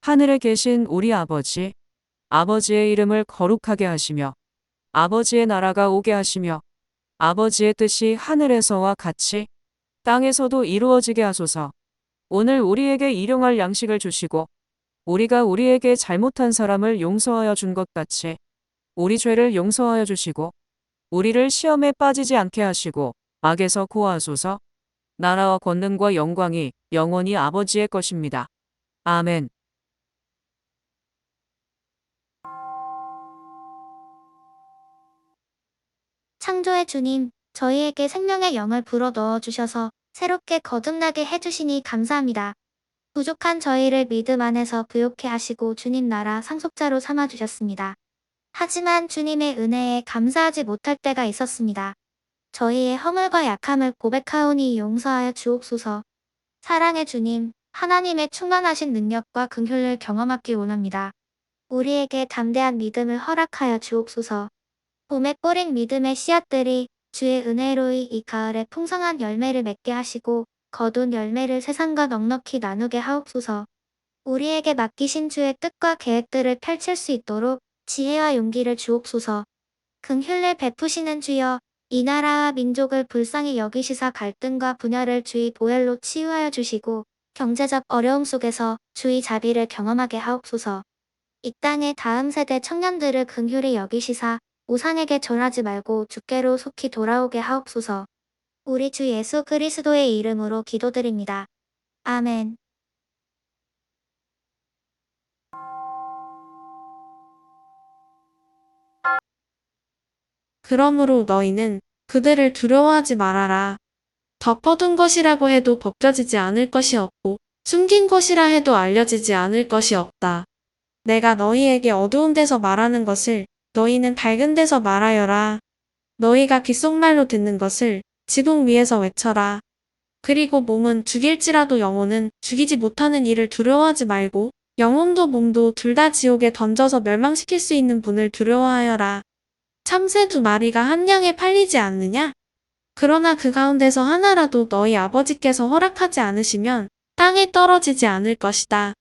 하늘에 계신 우리 아버지, 아버지의 이름을 거룩하게 하시며 아버지의 나라가 오게 하시며 아버지의 뜻이 하늘에서와 같이 땅에서도 이루어지게 하소서. 오늘 우리에게 일용할 양식을 주시고 우리가 우리에게 잘못한 사람을 용서하여 준 것 같이 우리 죄를 용서하여 주시고 우리를 시험에 빠지지 않게 하시고 악에서 구하소서. 나라와 권능과 영광이 영원히 아버지의 것입니다. 아멘. 창조의 주님, 저희에게 생명의 영을 불어 넣어 주셔서 새롭게 거듭나게 해주시니 감사합니다. 부족한 저희를 믿음 안에서 부욕해 하시고 주님 나라 상속자로 삼아 주셨습니다. 하지만 주님의 은혜에 감사하지 못할 때가 있었습니다. 저희의 허물과 약함을 고백하오니 용서하여 주옵소서. 사랑의 주님, 하나님의 충만하신 능력과 긍휼을 경험하기 원합니다. 우리에게 담대한 믿음을 허락하여 주옵소서. 봄에 뿌린 믿음의 씨앗들이 주의 은혜로이 이 가을에 풍성한 열매를 맺게 하시고 거둔 열매를 세상과 넉넉히 나누게 하옵소서. 우리에게 맡기신 주의 뜻과 계획들을 펼칠 수 있도록 지혜와 용기를 주옵소서. 긍휼을 베푸시는 주여, 이 나라와 민족을 불쌍히 여기시사 갈등과 분열을 주의 보혈로 치유하여 주시고 경제적 어려움 속에서 주의 자비를 경험하게 하옵소서. 이 땅의 다음 세대 청년들을 긍휼히 여기시사 우상에게 절하지 말고 주께로 속히 돌아오게 하옵소서. 우리 주 예수 그리스도의 이름으로 기도드립니다. 아멘. 그러므로 너희는 그들을 두려워하지 말아라. 덮어둔 것이라고 해도 벗겨지지 않을 것이 없고 숨긴 것이라 해도 알려지지 않을 것이 없다. 내가 너희에게 어두운 데서 말하는 것을 너희는 밝은 데서 말하여라. 너희가 귓속말로 듣는 것을 지붕 위에서 외쳐라. 그리고 몸은 죽일지라도 영혼은 죽이지 못하는 일을 두려워하지 말고 영혼도 몸도 둘 다 지옥에 던져서 멸망시킬 수 있는 분을 두려워하여라. 참새 두 마리가 한 양에 팔리지 않느냐? 그러나 그 가운데서 하나라도 너희 아버지께서 허락하지 않으시면 땅에 떨어지지 않을 것이다.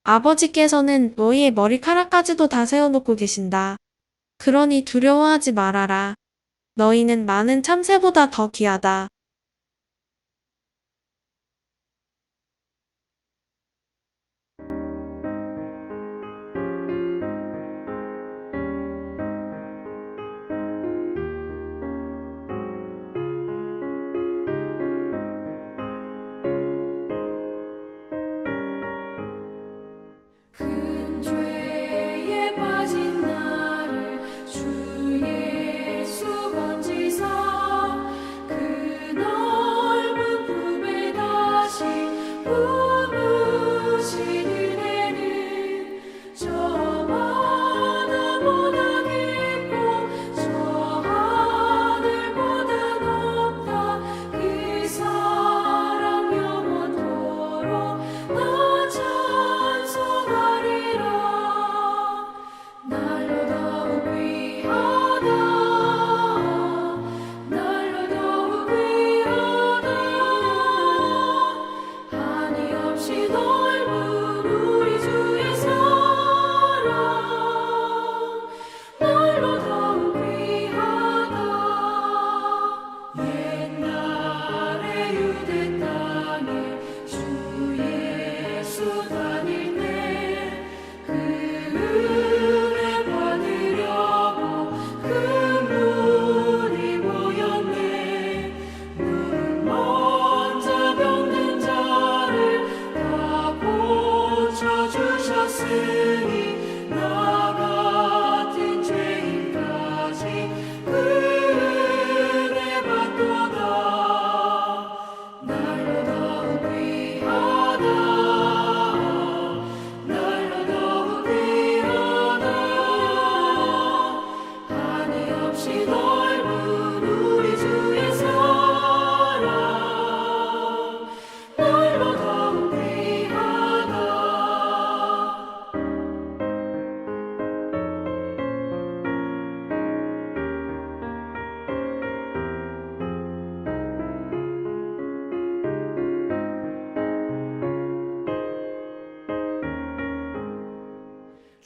아버지께서는 너희의 머리카락까지도 다 세워놓고 계신다. 그러니 두려워하지 말아라. 너희는 많은 참새보다 더 귀하다. 큰 죄에 빠진 나를 주 예수 건지사 그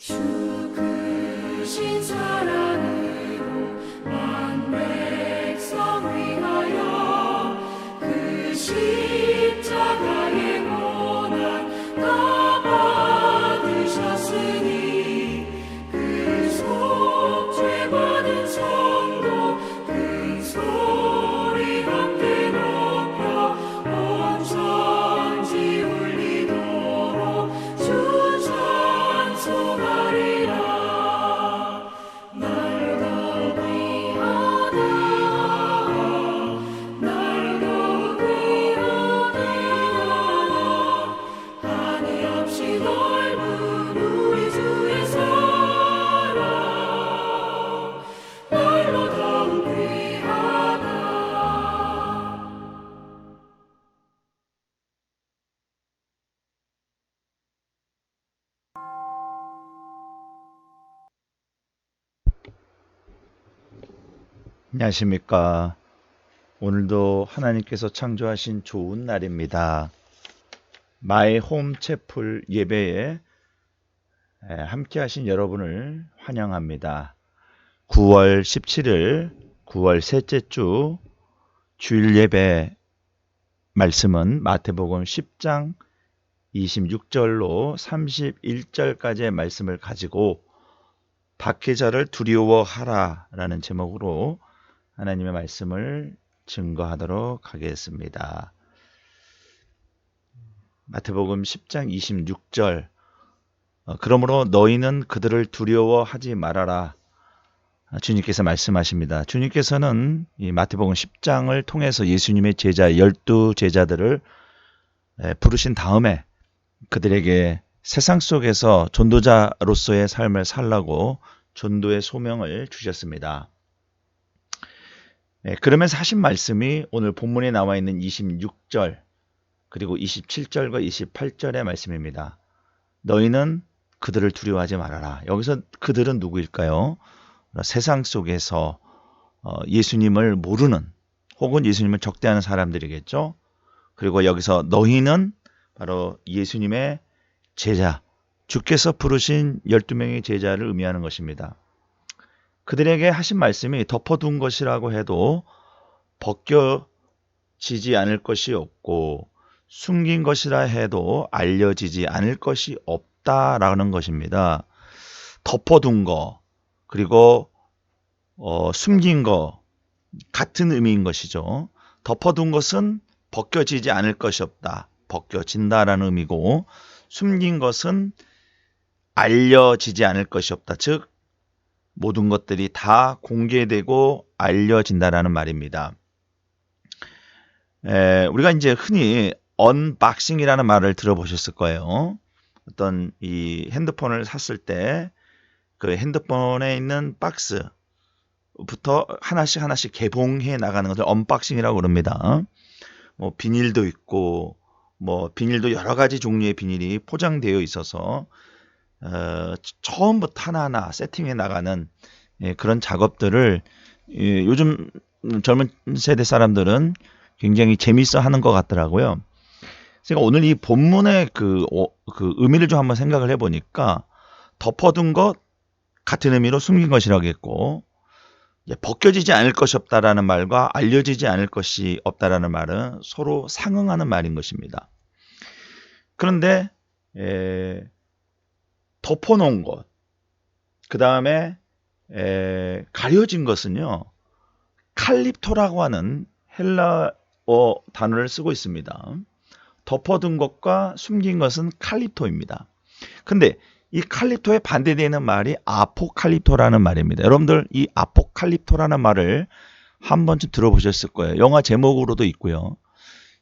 주 크신 사랑으로 만 백성 위하여 그 십자가의 고난 다 받으셨으니 그 속죄 받은 성도 큰 소리 함께 높여 온 천지 울리도록 주 찬송하리라. 날 더욱 귀하다 날 더욱 귀하다 한이 없이 넓은 우리 주의 사랑 날로 더욱 귀하다. 안녕하십니까. 오늘도 하나님께서 창조하신 좋은 날입니다. 마이 홈 채플 예배에 함께 하신 여러분을 환영합니다. 9월 17일 9월 셋째 주 주일 예배 말씀은 마태복음 10장 26절로 31절까지의 말씀을 가지고 박해자를 두려워하라 라는 제목으로 하나님의 말씀을 증거하도록 하겠습니다. 마태복음 10장 26절 그러므로 너희는 그들을 두려워하지 말아라. 주님께서 말씀하십니다. 주님께서는 이 마태복음 10장을 통해서 예수님의 제자 12제자들을 부르신 다음에 그들에게 세상 속에서 전도자로서의 삶을 살라고 전도의 소명을 주셨습니다. 그러면서 하신 말씀이 오늘 본문에 나와 있는 26절 그리고 27절과 28절의 말씀입니다. 너희는 그들을 두려워하지 말아라. 여기서 그들은 누구일까요? 세상 속에서 예수님을 모르는 혹은 예수님을 적대하는 사람들이겠죠. 그리고 여기서 너희는 바로 예수님의 제자, 주께서 부르신 12명의 제자를 의미하는 것입니다. 그들에게 하신 말씀이 덮어둔 것이라고 해도 벗겨지지 않을 것이 없고 숨긴 것이라 해도 알려지지 않을 것이 없다라는 것입니다. 덮어둔 거 그리고 숨긴 거 같은 의미인 것이죠. 덮어둔 것은 벗겨지지 않을 것이 없다. 벗겨진다라는 의미고 숨긴 것은 알려지지 않을 것이 없다. 즉 모든 것들이 다 공개되고 알려진다라는 말입니다. 우리가 이제 흔히 언박싱이라는 말을 들어보셨을 거예요. 어떤 이 핸드폰을 샀을 때 그 핸드폰에 있는 박스부터 하나씩 개봉해 나가는 것을 언박싱이라고 그럽니다. 뭐 비닐도 있고 뭐 비닐도 여러 가지 종류의 비닐이 포장되어 있어서 처음부터 하나하나 세팅해 나가는 그런 작업들을 요즘 젊은 세대 사람들은 굉장히 재밌어 하는 것 같더라고요. 제가 오늘 이 본문의 그 의미를 좀 한번 생각을 해보니까 덮어둔 것 같은 의미로 숨긴 것이라고 했고 벗겨지지 않을 것이 없다라는 말과 알려지지 않을 것이 없다라는 말은 서로 상응하는 말인 것입니다. 그런데 덮어놓은 것, 그 다음에 가려진 것은요, 칼립토라고 하는 헬라어 단어를 쓰고 있습니다. 덮어둔 것과 숨긴 것은 칼립토입니다. 근데 이 칼립토에 반대되는 말이 아포칼립토라는 말입니다. 여러분들 이 아포칼립토라는 말을 한 번쯤 들어보셨을 거예요. 영화 제목으로도 있고요.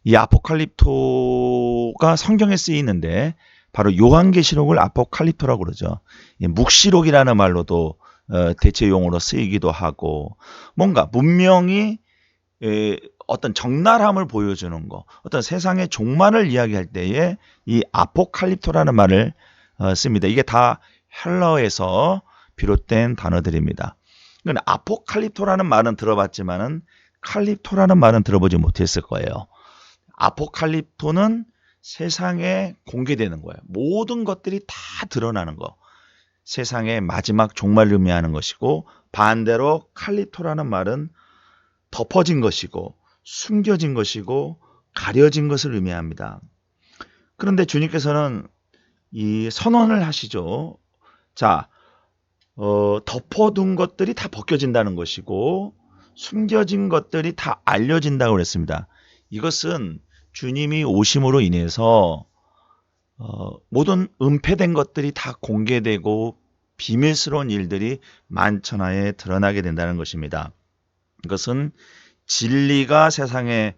이 아포칼립토가 성경에 쓰이는데 바로 요한계시록을 아포칼립토라고 그러죠. 묵시록이라는 말로도 대체 용어로 쓰이기도 하고 뭔가 문명이 어떤 적나라함을 보여주는 거, 어떤 세상의 종말을 이야기할 때에 이 아포칼립토라는 말을 씁니다. 이게 다 헬라어에서 비롯된 단어들입니다. 그러니까 아포칼립토라는 말은 들어봤지만은 칼립토라는 말은 들어보지 못했을 거예요. 아포칼립토는 세상에 공개되는 거예요. 모든 것들이 다 드러나는 거. 세상의 마지막 종말을 의미하는 것이고, 반대로 칼리토라는 말은 덮어진 것이고 숨겨진 것이고 가려진 것을 의미합니다. 그런데 주님께서는 이 선언을 하시죠. 자, 덮어둔 것들이 다 벗겨진다는 것이고 숨겨진 것들이 다 알려진다고 그랬습니다. 이것은 주님이 오심으로 인해서 모든 은폐된 것들이 다 공개되고 비밀스러운 일들이 만천하에 드러나게 된다는 것입니다. 이것은 진리가 세상에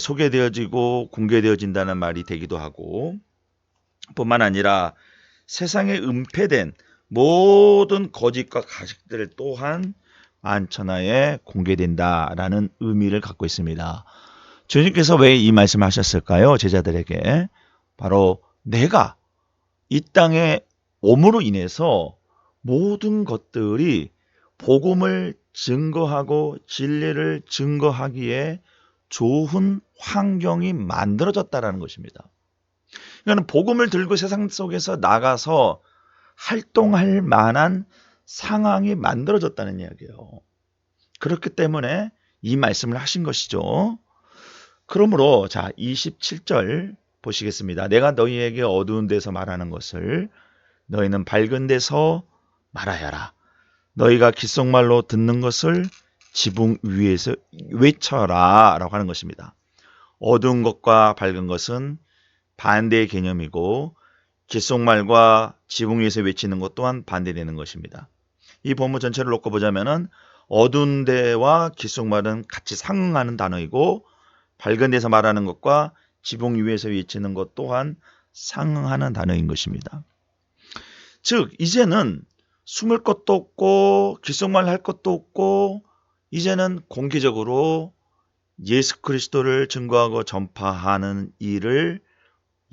소개되어지고 공개되어진다는 말이 되기도 하고, 뿐만 아니라 세상에 은폐된 모든 거짓과 가식들 또한 만천하에 공개된다라는 의미를 갖고 있습니다. 주님께서 왜 이 말씀을 하셨을까요? 제자들에게. 바로 내가 이 땅에 옴으로 인해서 모든 것들이 복음을 증거하고 진리를 증거하기에 좋은 환경이 만들어졌다라는 것입니다. 그러니까 복음을 들고 세상 속에서 나가서 활동할 만한 상황이 만들어졌다는 이야기예요. 그렇기 때문에 이 말씀을 하신 것이죠. 그러므로 자 27절 보시겠습니다. 내가 너희에게 어두운 데서 말하는 것을 너희는 밝은 데서 말하여라. 너희가 귓속말로 듣는 것을 지붕 위에서 외쳐라 라고 하는 것입니다. 어두운 것과 밝은 것은 반대의 개념이고 귓속말과 지붕 위에서 외치는 것 또한 반대되는 것입니다. 이 본문 전체를 놓고 보자면은 어두운 데와 귓속말은 같이 상응하는 단어이고 밝은 데서 말하는 것과 지붕 위에서 외치는 것 또한 상응하는 단어인 것입니다. 즉 이제는 숨을 것도 없고 귓속말 할 것도 없고 이제는 공개적으로 예수 그리스도를 증거하고 전파하는 일을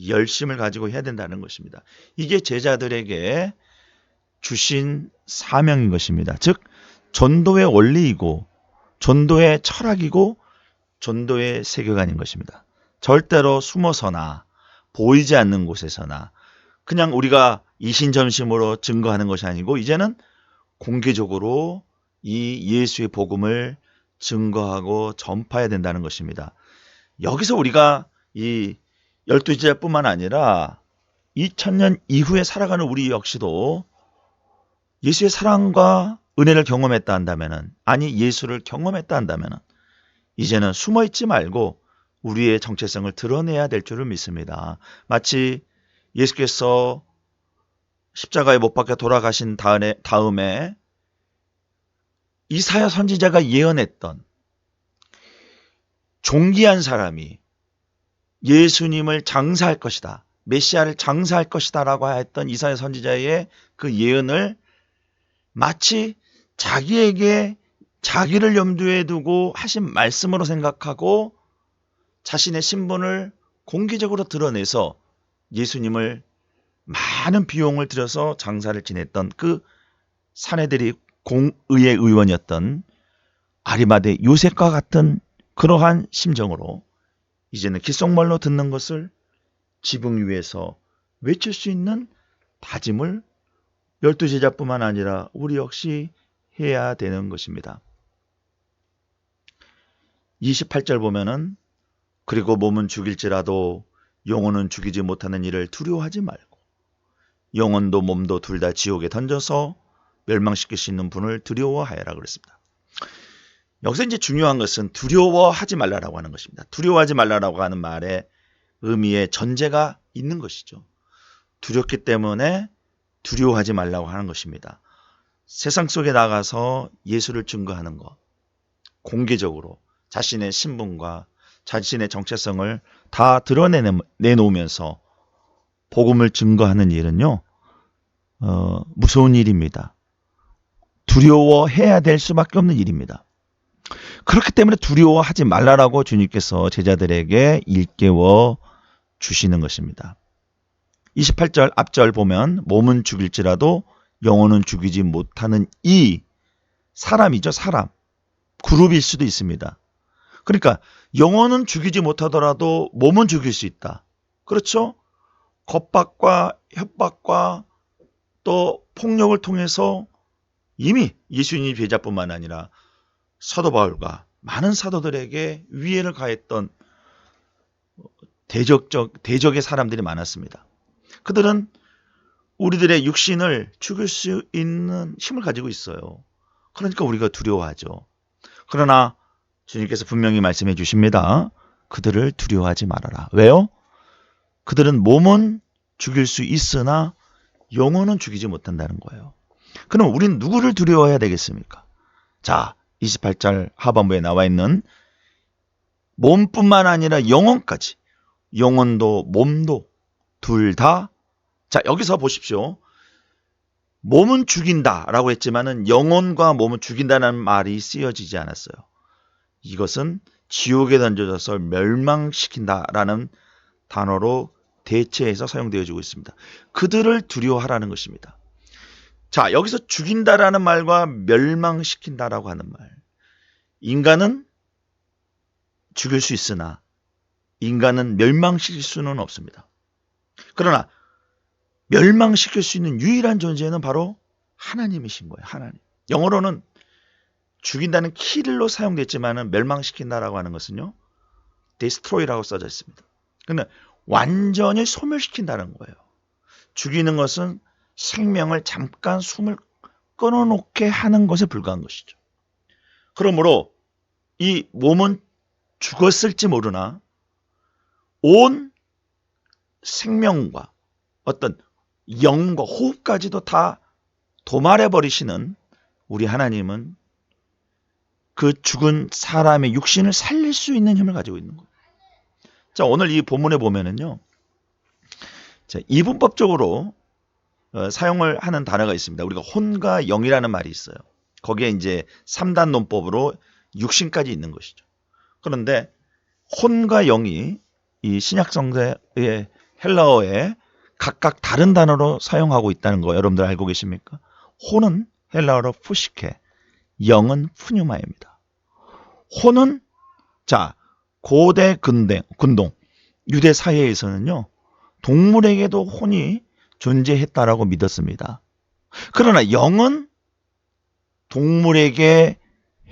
열심을 가지고 해야 된다는 것입니다. 이게 제자들에게 주신 사명인 것입니다. 즉 전도의 원리이고 전도의 철학이고 전도의 세계관인 것입니다. 절대로 숨어서나 보이지 않는 곳에서나 그냥 우리가 이신점심으로 증거하는 것이 아니고 이제는 공개적으로 이 예수의 복음을 증거하고 전파해야 된다는 것입니다. 여기서 우리가 이 12제자뿐만 아니라 2000년 이후에 살아가는 우리 역시도 예수의 사랑과 은혜를 경험했다 한다면은, 아니 예수를 경험했다 한다면은 이제는 숨어있지 말고 우리의 정체성을 드러내야 될 줄을 믿습니다. 마치 예수께서 십자가에 못 박혀 돌아가신 다음에 이사야 선지자가 예언했던 존귀한 사람이 예수님을 장사할 것이다, 메시아를 장사할 것이다 라고 했던 이사야 선지자의 그 예언을 마치 자기에게 자기를 염두에 두고 하신 말씀으로 생각하고 자신의 신분을 공개적으로 드러내서 예수님을 많은 비용을 들여서 장사를 지냈던 그 사내들이 공의의 의원이었던 아리마대 요셉과 같은 그러한 심정으로 이제는 귓속말로 듣는 것을 지붕 위에서 외칠 수 있는 다짐을 12제자뿐만 아니라 우리 역시 해야 되는 것입니다. 28절 보면은 그리고 몸은 죽일지라도 영혼은 죽이지 못하는 일을 두려워하지 말고 영혼도 몸도 둘 다 지옥에 던져서 멸망시킬 수 있는 분을 두려워하여라 그랬습니다. 여기서 이제 중요한 것은 두려워하지 말라라고 하는 것입니다. 두려워하지 말라라고 하는 말의 의미에 전제가 있는 것이죠. 두렵기 때문에 두려워하지 말라고 하는 것입니다. 세상 속에 나가서 예수를 증거하는 것, 공개적으로 자신의 신분과 자신의 정체성을 다 드러내놓으면서 복음을 증거하는 일은요, 무서운 일입니다. 두려워해야 될 수밖에 없는 일입니다. 그렇기 때문에 두려워하지 말라라고 주님께서 제자들에게 일깨워 주시는 것입니다. 28절 앞절 보면 몸은 죽일지라도 영혼은 죽이지 못하는 이 사람이죠. 사람. 그룹일 수도 있습니다. 그러니까 영혼은 죽이지 못하더라도 몸은 죽일 수 있다. 그렇죠? 겁박과 협박과 또 폭력을 통해서 이미 예수님이 제자뿐만 아니라 사도 바울과 많은 사도들에게 위해를 가했던 대적의 사람들이 많았습니다. 그들은 우리들의 육신을 죽일 수 있는 힘을 가지고 있어요. 그러니까 우리가 두려워하죠. 그러나 주님께서 분명히 말씀해 주십니다. 그들을 두려워하지 말아라. 왜요? 그들은 몸은 죽일 수 있으나 영혼은 죽이지 못한다는 거예요. 그럼 우린 누구를 두려워해야 되겠습니까? 자, 28절 하반부에 나와 있는 몸뿐만 아니라 영혼까지, 영혼도 몸도 둘 다. 자, 여기서 보십시오. 몸은 죽인다라고 했지만은 영혼과 몸은 죽인다는 말이 쓰여지지 않았어요. 이것은 지옥에 던져져서 멸망시킨다라는 단어로 대체해서 사용되어지고 있습니다. 그들을 두려워하라는 것입니다. 자, 여기서 죽인다라는 말과 멸망시킨다라고 하는 말. 인간은 죽일 수 있으나 인간은 멸망시킬 수는 없습니다. 그러나 멸망시킬 수 있는 유일한 존재는 바로 하나님이신 거예요. 하나님. 영어로는 죽인다는 킬로 사용됐지만 멸망시킨다라고 하는 것은요, destroy라고 써져 있습니다. 근데 완전히 소멸시킨다는 거예요. 죽이는 것은 생명을 잠깐 숨을 끊어놓게 하는 것에 불과한 것이죠. 그러므로 이 몸은 죽었을지 모르나 온 생명과 어떤 영과 호흡까지도 다 도말해버리시는 우리 하나님은 그 죽은 사람의 육신을 살릴 수 있는 힘을 가지고 있는 거예요. 자, 오늘 이 본문에 보면은요, 자, 이분법적으로 사용을 하는 단어가 있습니다. 우리가 혼과 영이라는 말이 있어요. 거기에 이제 3단 논법으로 육신까지 있는 것이죠. 그런데 혼과 영이 이 신약성서의 헬라어에 각각 다른 단어로 사용하고 있다는 거 여러분들 알고 계십니까? 혼은 헬라어로 푸시케, 영은 푸뉴마입니다. 혼은 자, 고대 근동 유대 사회에서는요, 동물에게도 혼이 존재했다라고 믿었습니다. 그러나 영은 동물에게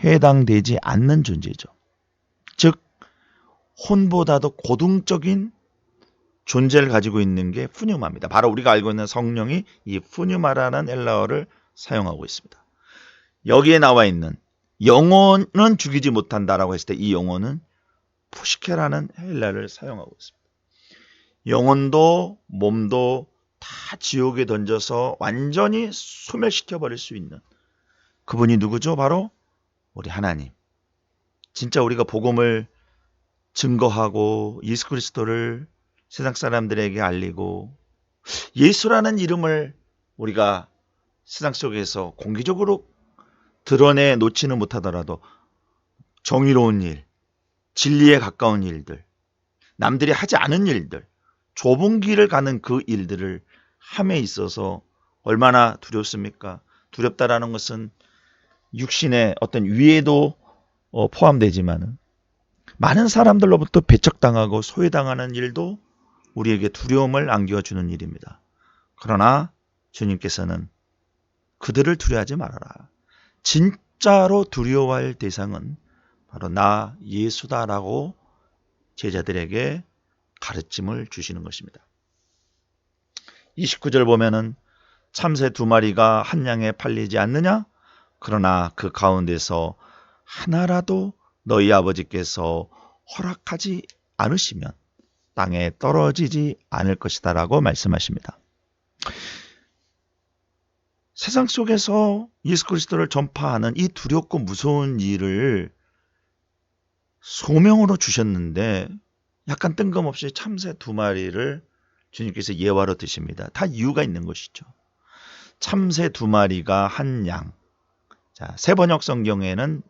해당되지 않는 존재죠. 즉 혼보다도 고등적인 존재를 가지고 있는 게 푸뉴마입니다. 바로 우리가 알고 있는 성령이 이 푸뉴마라는 헬라어를 사용하고 있습니다. 여기에 나와 있는 영혼은 죽이지 못한다라고 했을 때 이 영혼은 푸시케라는 헬라를 사용하고 있습니다. 영혼도 몸도 다 지옥에 던져서 완전히 소멸시켜버릴 수 있는 그분이 누구죠? 바로 우리 하나님. 진짜 우리가 복음을 증거하고 예수 그리스도를 세상 사람들에게 알리고 예수라는 이름을 우리가 세상 속에서 공개적으로 드러내 놓지는 못하더라도 정의로운 일, 진리에 가까운 일들, 남들이 하지 않은 일들, 좁은 길을 가는 그 일들을 함에 있어서 얼마나 두렵습니까? 두렵다라는 것은 육신의 어떤 위에도 포함되지만 많은 사람들로부터 배척당하고 소외당하는 일도 우리에게 두려움을 안겨주는 일입니다. 그러나 주님께서는 그들을 두려워하지 말아라. 진짜로 두려워할 대상은 바로 나 예수다라고 제자들에게 가르침을 주시는 것입니다. 29절 보면은 참새 2마리가 한 양에 팔리지 않느냐? 그러나 그 가운데서 하나라도 너희 아버지께서 허락하지 않으시면 땅에 떨어지지 않을 것이다 라고 말씀하십니다. 세상 속에서 예수 그리스도를 전파하는 이 두렵고 무서운 일을 소명으로 주셨는데 약간 뜬금없이 참새 2마리를 주님께서 예화로 드십니다. 다 이유가 있는 것이죠. 참새 2마리가 한 양. 자, 세번역 성경에는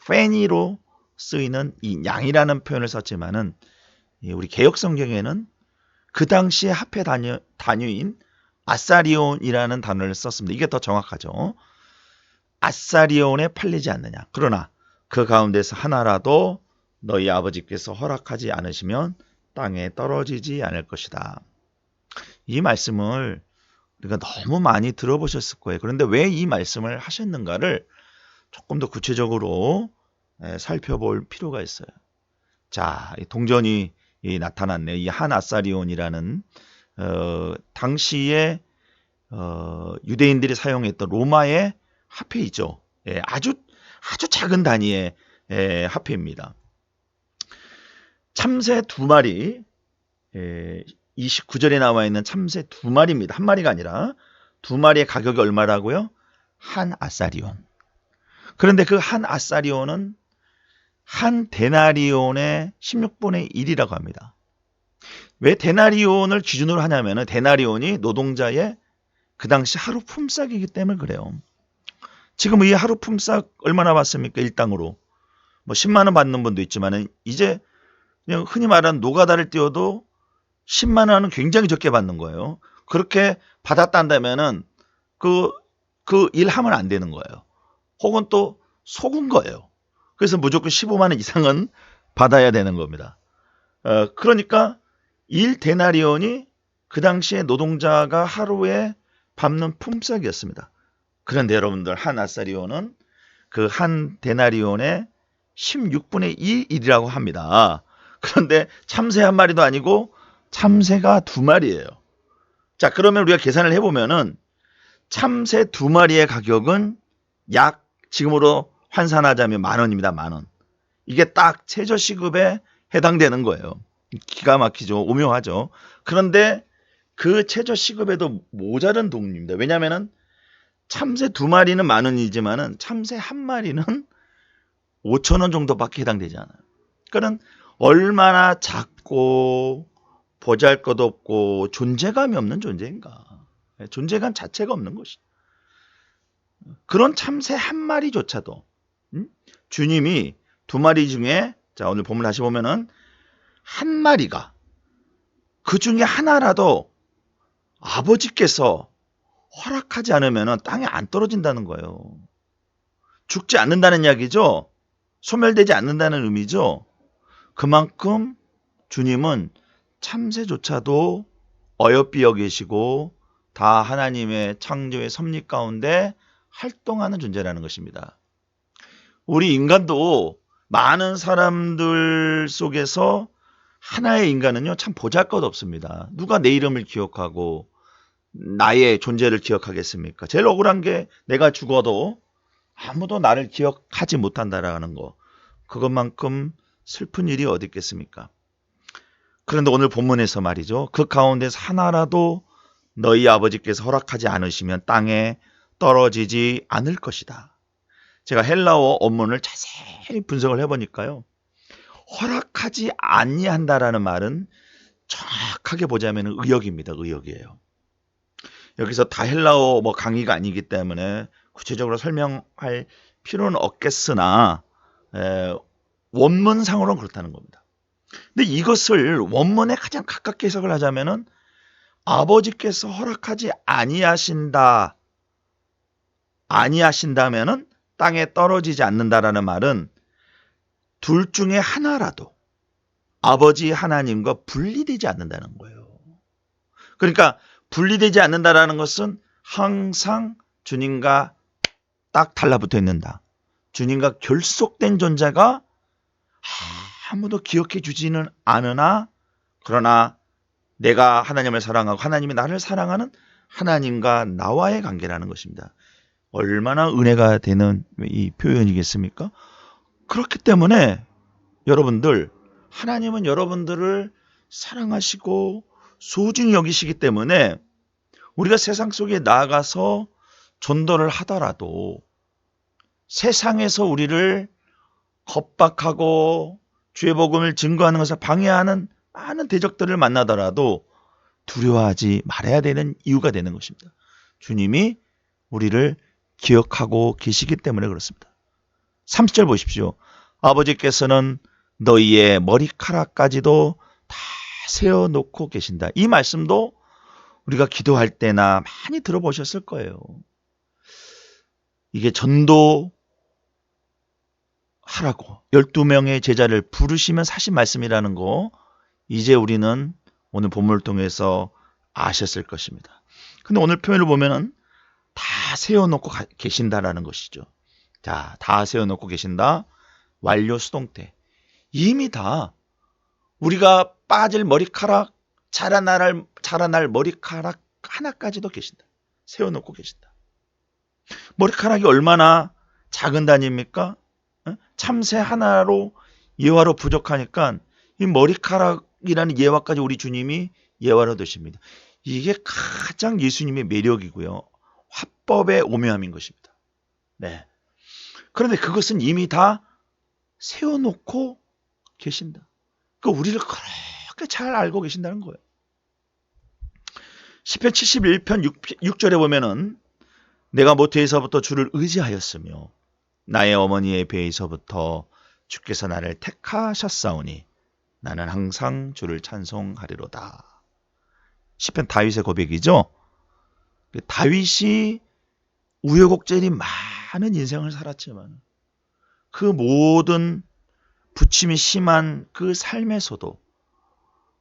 페니로 쓰이는 이 양이라는 표현을 썼지만은 우리 개역 성경에는 그 당시에 합해 단위인 아사리온이라는 단어를 썼습니다. 이게 더 정확하죠. 아사리온에 팔리지 않느냐. 그러나 그 가운데서 하나라도 너희 아버지께서 허락하지 않으시면 땅에 떨어지지 않을 것이다. 이 말씀을 그러니까 너무 많이 들어보셨을 거예요. 그런데 왜 이 말씀을 하셨는가를 조금 더 구체적으로 살펴볼 필요가 있어요. 자, 이 동전이 나타났네. 이 한 아사리온이라는 당시에 유대인들이 사용했던 로마의 화폐이죠. 아주 작은 단위의 화폐입니다. 참새 2마리, 29절에 나와 있는 참새 2마리입니다. 한 마리가 아니라 2마리의 가격이 얼마라고요? 한 아사리온. 그런데 그 한 아사리온은 한 데나리온의 16분의 1이라고 합니다. 왜 데나리온을 기준으로 하냐면은 데나리온이 노동자의 그 당시 하루 품삯이기 때문에 그래요. 지금 이 하루 품삯 얼마나 받습니까? 일당으로. 뭐 10만 원 받는 분도 있지만은 이제 그냥 흔히 말하는 노가다를 띄워도 10만 원은 굉장히 적게 받는 거예요. 그렇게 받았단다면은 그 일하면 안 되는 거예요. 혹은 또 속은 거예요. 그래서 무조건 15만 원 이상은 받아야 되는 겁니다. 그러니까 1데나리온이 그 당시에 노동자가 하루에 밟는 품삯이었습니다. 그런데 여러분들 한 아사리온은 그 한 데나리온의 16분의 1이라고 합니다. 그런데 참새 한 마리도 아니고 참새가 2마리예요. 자, 그러면 우리가 계산을 해보면은 참새 2마리의 가격은 약 지금으로 환산하자면 10,000원입니다. 10,000원. 이게 딱 최저시급에 해당되는 거예요. 기가 막히죠. 오묘하죠. 그런데 그 최저시급에도 모자른 돈입니다. 왜냐하면 참새 2마리는 10,000원이지만은 참새 한 마리는 5,000원 정도밖에 해당되지 않아요. 그러니까 얼마나 작고 보잘것없고 존재감이 없는 존재인가. 존재감 자체가 없는 것이. 그런 참새 한 마리조차도 주님이 2마리 중에 자 오늘 본문 다시 보면은 한 마리가 그 중에 하나라도 아버지께서 허락하지 않으면 땅에 안 떨어진다는 거예요. 죽지 않는다는 이야기죠. 소멸되지 않는다는 의미죠. 그만큼 주님은 참새조차도 어여삐 여기시고 다 하나님의 창조의 섭리 가운데 활동하는 존재라는 것입니다. 우리 인간도 많은 사람들 속에서 하나의 인간은요 참 보잘것없습니다. 누가 내 이름을 기억하고 나의 존재를 기억하겠습니까? 제일 억울한 게 내가 죽어도 아무도 나를 기억하지 못한다라는 거. 그것만큼 슬픈 일이 어디 있겠습니까? 그런데 오늘 본문에서 말이죠. 그 가운데서 하나라도 너희 아버지께서 허락하지 않으시면 땅에 떨어지지 않을 것이다. 제가 헬라어 원문을 자세히 분석을 해보니까요. 허락하지 아니한다라는 말은 정확하게 보자면 의역입니다. 의역이에요. 여기서 다 헬라어 강의가 아니기 때문에 구체적으로 설명할 필요는 없겠으나 원문상으로는 그렇다는 겁니다. 근데 이것을 원문에 가장 가깝게 해석을 하자면은 아버지께서 허락하지 아니하신다면은 땅에 떨어지지 않는다라는 말은 둘 중에 하나라도 아버지 하나님과 분리되지 않는다는 거예요. 그러니까 분리되지 않는다라는 것은 항상 주님과 딱 달라붙어 있는다. 주님과 결속된 존재가 아무도 기억해 주지는 않으나 그러나 내가 하나님을 사랑하고 하나님이 나를 사랑하는 하나님과 나와의 관계라는 것입니다. 얼마나 은혜가 되는 이 표현이겠습니까? 그렇기 때문에 여러분들 하나님은 여러분들을 사랑하시고 소중히 여기시기 때문에 우리가 세상 속에 나아가서 전도를 하더라도 세상에서 우리를 겁박하고 주의 복음을 증거하는 것을 방해하는 많은 대적들을 만나더라도 두려워하지 말아야 되는 이유가 되는 것입니다. 주님이 우리를 기억하고 계시기 때문에 그렇습니다. 30절 보십시오. 아버지께서는 너희의 머리카락까지도 다 세워놓고 계신다. 이 말씀도 우리가 기도할 때나 많이 들어보셨을 거예요. 이게 전도하라고 12명의 제자를 부르시면 사신 말씀이라는 거 이제 우리는 오늘 본문을 통해서 아셨을 것입니다. 근데 오늘 표현을 보면은 다 세워놓고 계신다라는 것이죠. 자, 다 세워놓고 계신다. 완료 수동태. 이미 다 우리가 빠질 머리카락, 자라날 머리카락 하나까지도 계신다. 세워놓고 계신다. 머리카락이 얼마나 작은 단위입니까? 참새 하나로 예화로 부족하니까 이 머리카락이라는 예화까지 우리 주님이 예화로 드십니다. 이게 가장 예수님의 매력이고요. 화법의 오묘함인 것입니다. 네. 그런데 그것은 이미 다 세워놓고 계신다. 그러니까 우리를 그렇게 잘 알고 계신다는 거예요. 시편 71편 6절에 보면은 내가 모태에서부터 주를 의지하였으며 나의 어머니의 배에서부터 주께서 나를 택하셨사오니 나는 항상 주를 찬송하리로다. 시편 다윗의 고백이죠. 다윗이 우여곡절이 많은 인생을 살았지만 그 모든 부침이 심한 그 삶에서도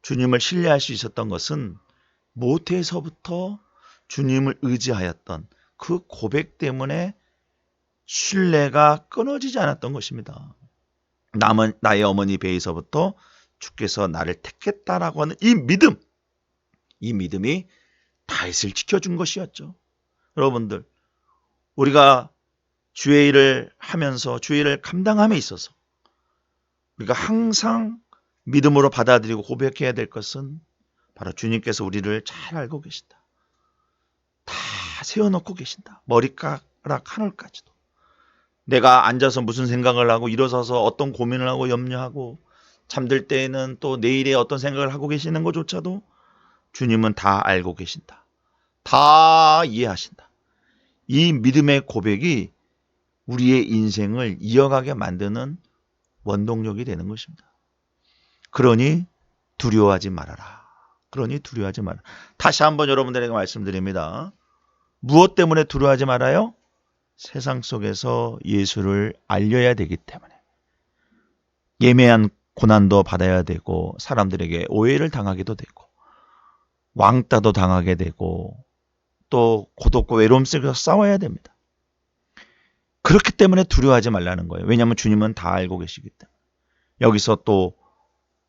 주님을 신뢰할 수 있었던 것은 모태에서부터 주님을 의지하였던 그 고백 때문에 신뢰가 끊어지지 않았던 것입니다. 나의 어머니 배에서부터 주께서 나를 택했다라고 하는 이 믿음이 다윗을 지켜준 것이었죠. 여러분들, 우리가 주의 일을 하면서 주의 일을 감당함에 있어서 우리가 항상 믿음으로 받아들이고 고백해야 될 것은 바로 주님께서 우리를 잘 알고 계신다. 다 세워놓고 계신다. 머리카락 한 올까지도. 내가 앉아서 무슨 생각을 하고 일어서서 어떤 고민을 하고 염려하고 잠들 때에는 또 내일에 어떤 생각을 하고 계시는 것조차도 주님은 다 알고 계신다. 다 이해하신다. 이 믿음의 고백이 우리의 인생을 이어가게 만드는 원동력이 되는 것입니다. 그러니 두려워하지 말아라. 다시 한번 여러분들에게 말씀드립니다. 무엇 때문에 두려워하지 말아요? 세상 속에서 예수를 알려야 되기 때문에. 예매한 고난도 받아야 되고 사람들에게 오해를 당하기도 되고 왕따도 당하게 되고 또 고독과 외로움 속에서 싸워야 됩니다. 그렇기 때문에 두려워하지 말라는 거예요. 왜냐하면 주님은 다 알고 계시기 때문에. 여기서 또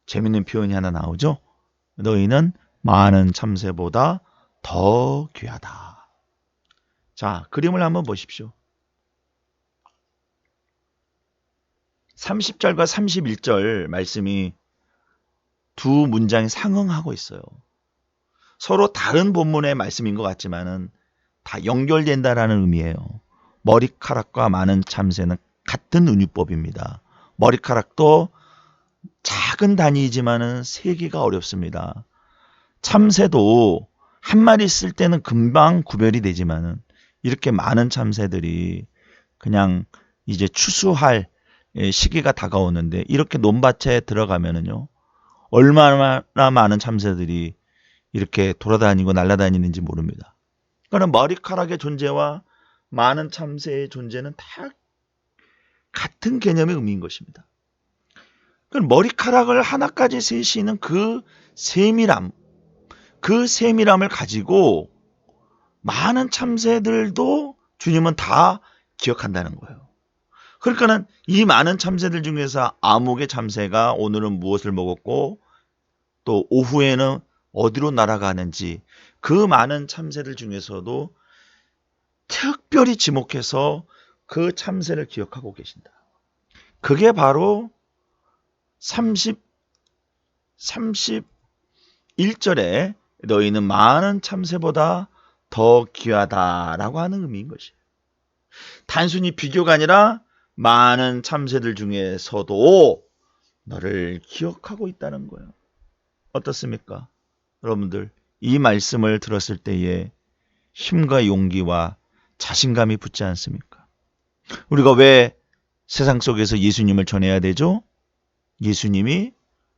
재밌는 표현이 하나 나오죠. 너희는 많은 참새보다 더 귀하다. 자, 그림을 한번 보십시오. 30절과 31절 말씀이 두 문장이 상응하고 있어요. 서로 다른 본문의 말씀인 것 같지만은 다 연결된다라는 의미예요. 머리카락과 많은 참새는 같은 은유법입니다. 머리카락도 작은 단위이지만은 세기가 어렵습니다. 참새도 한 마리 쓸 때는 금방 구별이 되지만은 이렇게 많은 참새들이 그냥 이제 추수할 시기가 다가오는데 이렇게 논밭에 들어가면은요, 얼마나 많은 참새들이 이렇게 돌아다니고 날아다니는지 모릅니다. 그러나 머리카락의 존재와 많은 참새의 존재는 다 같은 개념의 의미인 것입니다. 머리카락을 하나까지 세시는 그 세밀함을 가지고 많은 참새들도 주님은 다 기억한다는 거예요. 그러니까는 이 많은 참새들 중에서 아목의 참새가 오늘은 무엇을 먹었고 또 오후에는 어디로 날아가는지 그 많은 참새들 중에서도 특별히 지목해서 그 참새를 기억하고 계신다. 그게 바로 31절에 너희는 많은 참새보다 더 귀하다라고 하는 의미인 것이에요. 단순히 비교가 아니라 많은 참새들 중에서도 너를 기억하고 있다는 거예요. 어떻습니까? 여러분들, 이 말씀을 들었을 때에 힘과 용기와 자신감이 붙지 않습니까? 우리가 왜 세상 속에서 예수님을 전해야 되죠? 예수님이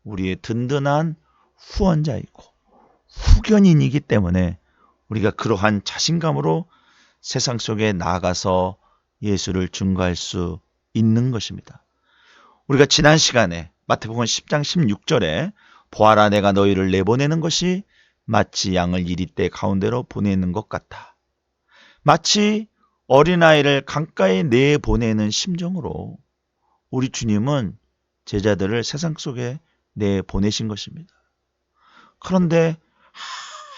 우리의 든든한 후원자이고 후견인이기 때문에 우리가 그러한 자신감으로 세상 속에 나아가서 예수를 증거할 수 있는 것입니다. 우리가 지난 시간에 마태복음 10장 16절에 보아라 내가 너희를 내보내는 것이 마치 양을 이리떼 가운데로 보내는 것 같아. 마치 어린아이를 강가에 내보내는 심정으로 우리 주님은 제자들을 세상 속에 내보내신 것입니다. 그런데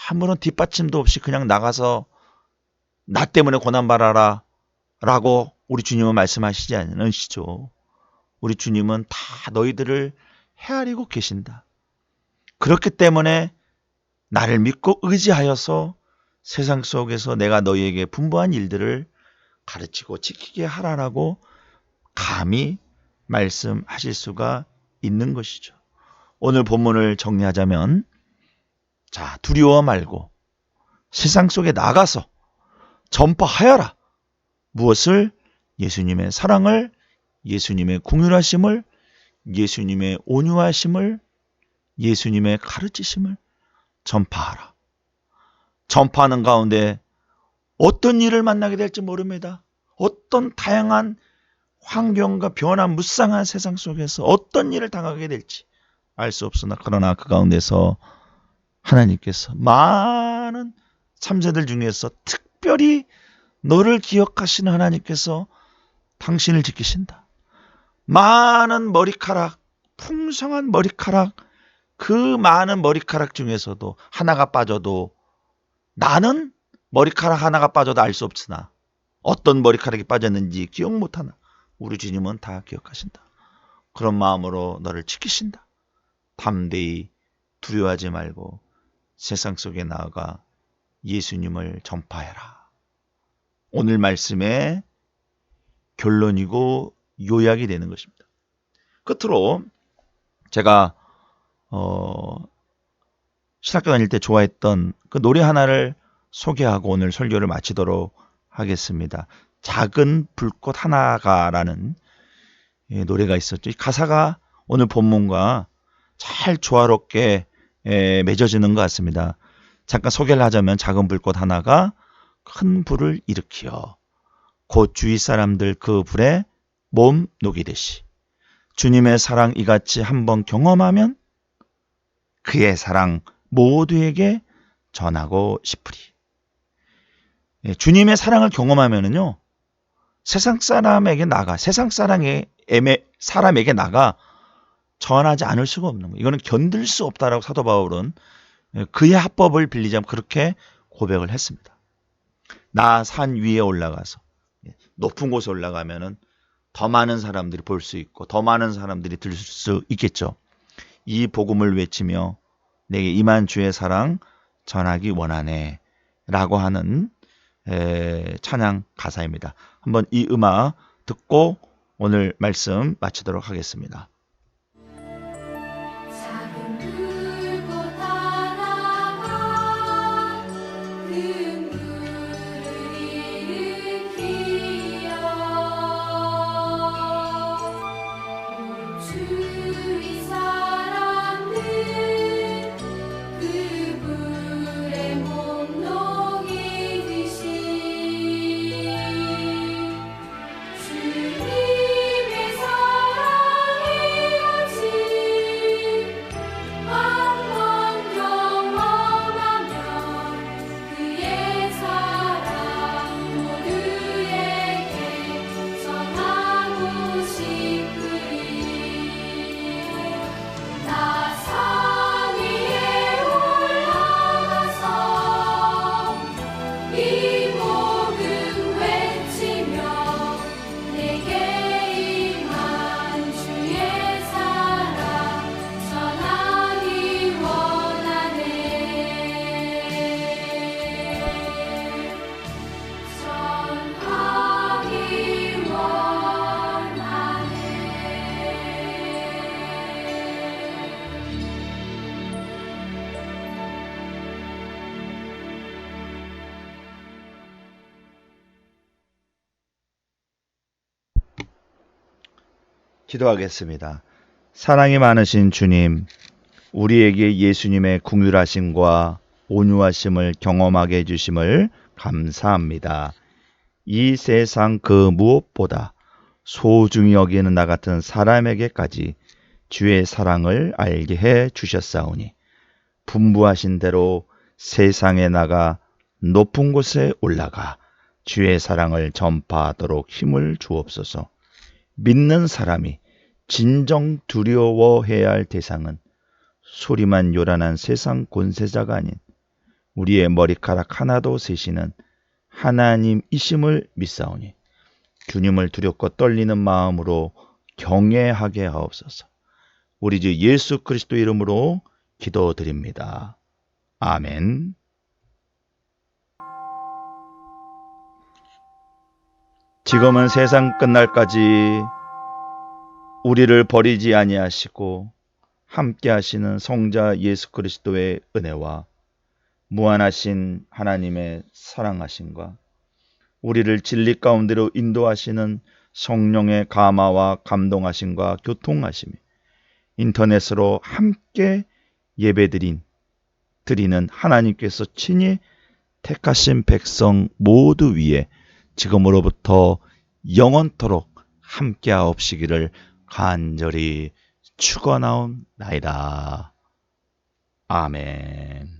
아무런 뒷받침도 없이 그냥 나가서 나 때문에 고난받아라 라고 우리 주님은 말씀하시지 않으시죠. 우리 주님은 다 너희들을 헤아리고 계신다. 그렇기 때문에 나를 믿고 의지하여서 세상 속에서 내가 너희에게 분부한 일들을 가르치고 지키게 하라라고 감히 말씀하실 수가 있는 것이죠. 오늘 본문을 정리하자면, 자, 두려워 말고 세상 속에 나가서 전파하여라. 무엇을? 예수님의 사랑을, 예수님의 긍휼하심을, 예수님의 온유하심을, 예수님의 가르치심을 전파하라. 전파하는 가운데 어떤 일을 만나게 될지 모릅니다. 어떤 다양한 환경과 변한 무쌍한 세상 속에서 어떤 일을 당하게 될지 알 수 없으나, 그러나 그 가운데서 하나님께서 많은 참새들 중에서 특별히 너를 기억하시는 하나님께서 당신을 지키신다. 많은 머리카락, 풍성한 머리카락, 그 많은 머리카락 중에서도 하나가 빠져도, 나는 머리카락 하나가 빠져도 알 수 없으나 어떤 머리카락이 빠졌는지 기억 못하나 우리 주님은 다 기억하신다. 그런 마음으로 너를 지키신다. 담대히 두려워하지 말고 세상 속에 나아가 예수님을 전파해라. 오늘 말씀의 결론이고 요약이 되는 것입니다. 끝으로 제가 신학교 다닐 때 좋아했던 그 노래 하나를 소개하고 오늘 설교를 마치도록 하겠습니다. 작은 불꽃 하나가라는 노래가 있었죠. 이 가사가 오늘 본문과 잘 조화롭게 맺어지는 것 같습니다. 잠깐 소개를 하자면, 작은 불꽃 하나가 큰 불을 일으키어 곧 주위 사람들 그 불에 몸 녹이듯이 주님의 사랑 이같이 한번 경험하면 그의 사랑 모두에게 전하고 싶으리. 주님의 사랑을 경험하면은요, 세상 사람에게 나가 전하지 않을 수가 없는 거예요. 이거는 견딜 수 없다라고 사도 바울은 그의 합법을 빌리자면 그렇게 고백을 했습니다. 나 산 위에 올라가서 높은 곳에 올라가면은 더 많은 사람들이 볼 수 있고 더 많은 사람들이 들을 수 있겠죠. 이 복음을 외치며 내게 임한 주의 사랑 전하기 원하네 라고 하는 찬양 가사입니다. 한번 이 음악 듣고 오늘 말씀 마치도록 하겠습니다. 작은 불꽃 하나가 큰 불을 일으키어 온 주위 사람들 그 불에 몸 녹이듯이 주님의 사랑이 같이 한번 경험하면 그의 사랑 모두에게 전하고 싶으리. 나 산 위에 올라가서 이 복음 외치며 내게 임한 주의 사랑 전하기 원하네. 전하기 원하네. 기도하겠습니다. 사랑이 많으신 주님, 우리에게 예수님의 긍휼하심과 온유하심을 경험하게 해주심을 감사합니다. 이 세상 그 무엇보다 소중히 여기는 나 같은 사람에게까지 주의 사랑을 알게 해 주셨사오니 분부하신 대로 세상에 나가 높은 곳에 올라가 주의 사랑을 전파하도록 힘을 주옵소서. 믿는 사람이 진정 두려워해야 할 대상은 소리만 요란한 세상 권세자가 아닌 우리의 머리카락 하나도 세시는 하나님이심을 믿사오니 주님을 두렵고 떨리는 마음으로 경외하게 하옵소서. 우리 주 예수 그리스도 이름으로 기도드립니다. 아멘. 지금은 세상 끝날까지 우리를 버리지 아니하시고 함께 하시는 성자 예수 그리스도의 은혜와 무한하신 하나님의 사랑하심과 우리를 진리 가운데로 인도하시는 성령의 감화와 감동하심과 교통하심이 인터넷으로 함께 예배드리는 하나님께서 친히 택하신 백성 모두 위에 지금으로부터 영원토록 함께하옵시기를 간절히 축원하옵나이다. 아멘.